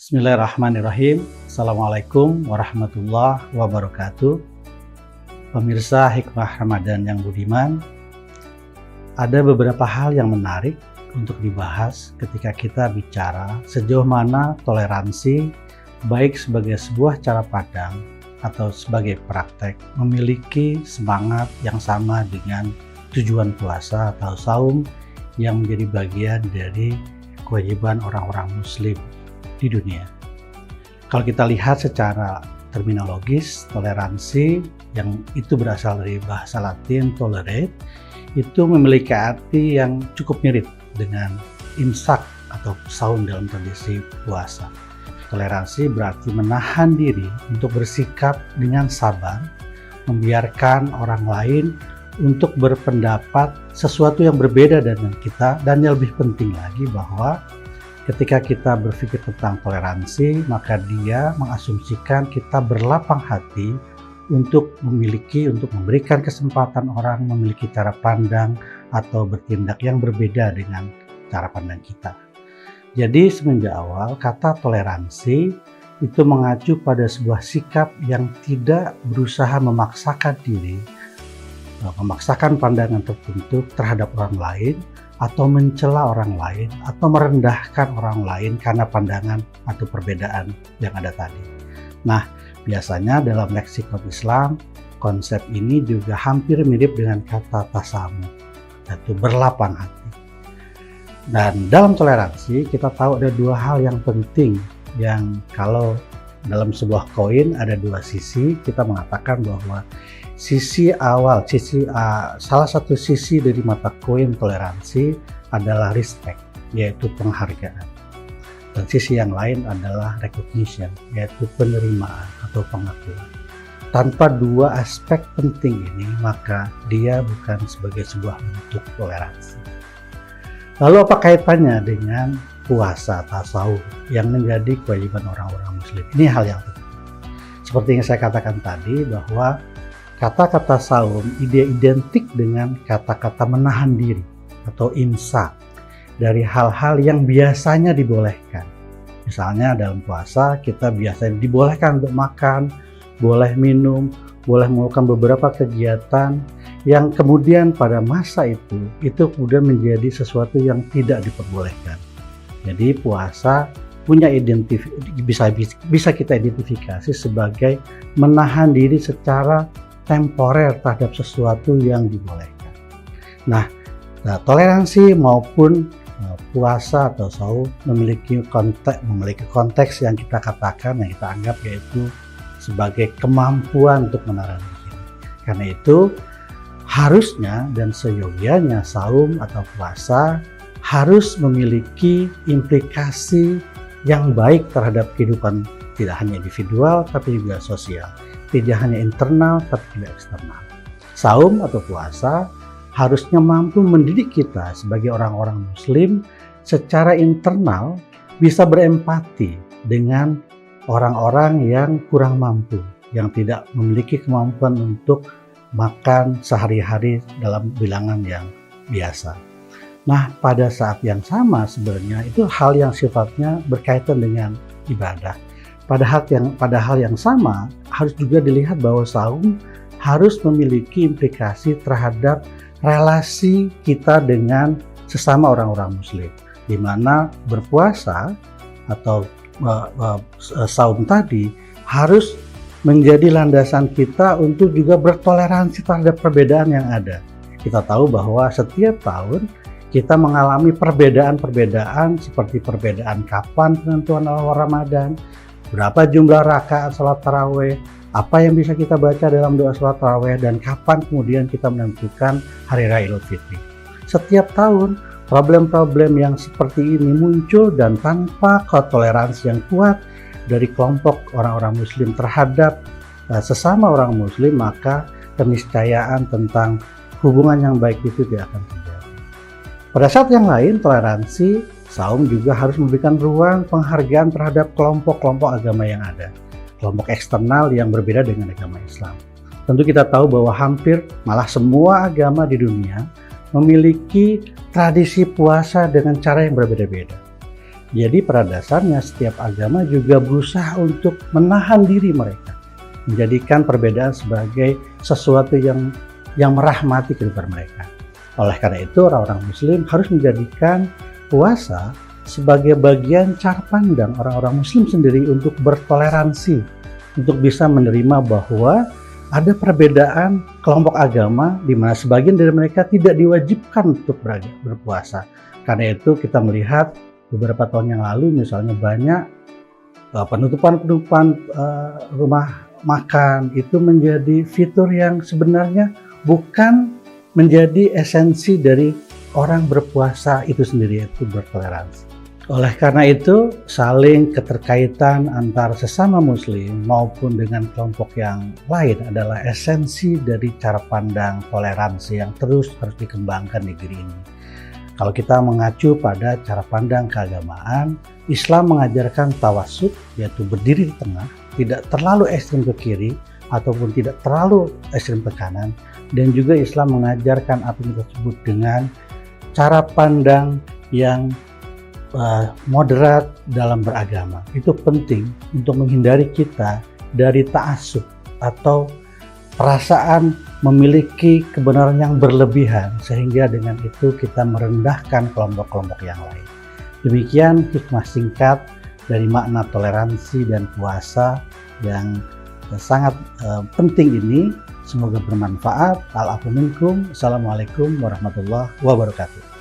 Bismillahirrahmanirrahim. Assalamualaikum warahmatullahi wabarakatuh. Pemirsa Hikmah Ramadan yang budiman, ada beberapa hal yang menarik untuk dibahas ketika kita bicara sejauh mana toleransi, baik sebagai sebuah cara pandang atau sebagai praktek, memiliki semangat yang sama dengan tujuan puasa atau saum yang menjadi bagian dari kewajiban orang-orang muslim di dunia. Kalau kita lihat secara terminologis, toleransi yang itu berasal dari bahasa Latin tolerate, itu memiliki arti yang cukup mirip dengan imsak atau saum dalam tradisi puasa. Toleransi berarti menahan diri untuk bersikap dengan sabar, membiarkan orang lain untuk berpendapat sesuatu yang berbeda dengan kita, dan yang lebih penting lagi bahwa ketika kita berpikir tentang toleransi, maka dia mengasumsikan kita berlapang hati untuk memberikan kesempatan orang memiliki cara pandang atau bertindak yang berbeda dengan cara pandang kita. Jadi semenjak awal kata toleransi itu mengacu pada sebuah sikap yang tidak berusaha memaksakan diri, memaksakan pandangan tertentu terhadap orang lain, atau mencela orang lain, atau merendahkan orang lain karena pandangan atau perbedaan yang ada tadi. Nah, biasanya dalam leksikon Islam, konsep ini juga hampir mirip dengan kata tasamu, yaitu berlapang hati. Dan dalam toleransi, kita tahu ada dua hal yang penting, yang kalau dalam sebuah koin ada dua sisi, kita mengatakan bahwa salah satu sisi dari mata koin toleransi adalah respect, yaitu penghargaan. Dan sisi yang lain adalah recognition, yaitu penerimaan atau pengakuan. Tanpa dua aspek penting ini, maka dia bukan sebagai sebuah bentuk toleransi. Lalu apa kaitannya dengan puasa atau saum yang menjadi kewajiban orang-orang muslim? Ini hal yang penting. Seperti yang saya katakan tadi, bahwa kata-kata saum identik dengan kata-kata menahan diri atau imsak dari hal-hal yang biasanya dibolehkan. Misalnya dalam puasa kita biasanya dibolehkan untuk makan, boleh minum, boleh melakukan beberapa kegiatan yang kemudian pada masa itu kemudian menjadi sesuatu yang tidak diperbolehkan. Jadi puasa punya bisa kita identifikasi sebagai menahan diri secara temporer terhadap sesuatu yang dibolehkan. Nah, toleransi maupun puasa atau saum memiliki konteks yang kita katakan, yang kita anggap yaitu sebagai kemampuan untuk menahan diri. Karena itu harusnya dan seyogianya saum atau puasa harus memiliki implikasi yang baik terhadap kehidupan tidak hanya individual tapi juga sosial. Tidak hanya internal tapi juga eksternal. Saum atau puasa harusnya mampu mendidik kita sebagai orang-orang muslim secara internal bisa berempati dengan orang-orang yang kurang mampu, yang tidak memiliki kemampuan untuk makan sehari-hari dalam bilangan yang biasa. Nah, pada saat yang sama sebenarnya itu hal yang sifatnya berkaitan dengan ibadah. Pada hal yang sama harus juga dilihat bahwa saum harus memiliki implikasi terhadap relasi kita dengan sesama orang-orang muslim, di mana berpuasa atau saum tadi harus menjadi landasan kita untuk juga bertoleransi terhadap perbedaan yang ada. Kita tahu bahwa setiap tahun kita mengalami perbedaan-perbedaan seperti perbedaan kapan penentuan awal Ramadan, berapa jumlah rakaat salat tarawih, apa yang bisa kita baca dalam doa salat tarawih, dan kapan kemudian kita menentukan hari raya Idul Fitri. Setiap tahun problem-problem yang seperti ini muncul, dan tanpa toleransi yang kuat dari kelompok orang-orang muslim terhadap sesama orang muslim, maka keniscayaan tentang hubungan yang baik itu tidak akan terjadi. Pada saat yang lain, toleransi saum juga harus memberikan ruang penghargaan terhadap kelompok-kelompok agama yang ada, kelompok eksternal yang berbeda dengan agama Islam. Tentu kita tahu bahwa hampir malah semua agama di dunia memiliki tradisi puasa dengan cara yang berbeda-beda. Jadi pada dasarnya setiap agama juga berusaha untuk menahan diri mereka, menjadikan perbedaan sebagai sesuatu yang merahmati kehidupan mereka. Oleh karena itu orang-orang Muslim harus menjadikan puasa sebagai bagian cara pandang orang-orang Muslim sendiri untuk bertoleransi, untuk bisa menerima bahwa ada perbedaan kelompok agama di mana sebagian dari mereka tidak diwajibkan untuk berpuasa. Karena itu kita melihat beberapa tahun yang lalu misalnya banyak penutupan rumah makan itu menjadi fitur yang sebenarnya bukan menjadi esensi dari orang berpuasa itu sendiri, yaitu bertoleransi. Oleh karena itu, saling keterkaitan antara sesama muslim maupun dengan kelompok yang lain adalah esensi dari cara pandang toleransi yang terus harus dikembangkan di negeri ini. Kalau kita mengacu pada cara pandang keagamaan, Islam mengajarkan tawasud, yaitu berdiri di tengah, tidak terlalu ekstrem ke kiri ataupun tidak terlalu ekstrem ke kanan, dan juga Islam mengajarkan apa yang kita sebut dengan cara pandang yang moderat dalam beragama. Itu penting untuk menghindari kita dari ta'assub atau perasaan memiliki kebenaran yang berlebihan, sehingga dengan itu kita merendahkan kelompok-kelompok yang lain. Demikian hikmah singkat dari makna toleransi dan puasa yang sangat penting ini. Semoga bermanfaat. Al-afu minkum. Assalamualaikum warahmatullahi wabarakatuh.